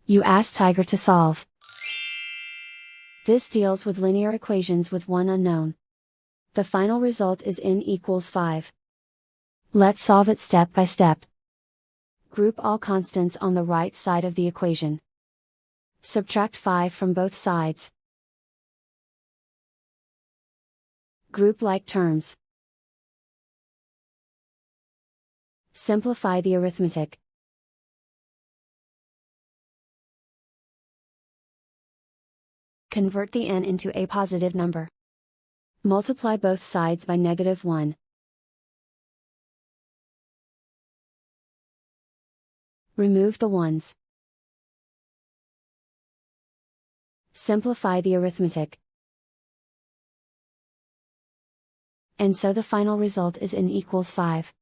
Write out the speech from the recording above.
You ask Tiger to solve. This deals with linear equations with one unknown. The final result is n equals 5. Let's solve it step by step. Group all constants on the right side of the equation. Subtract 5 from both sides. Group like terms. Simplify the arithmetic. Convert the n into a positive number. Multiply both sides by -1. Remove the ones. Simplify the arithmetic. And so the final result is n equals 5.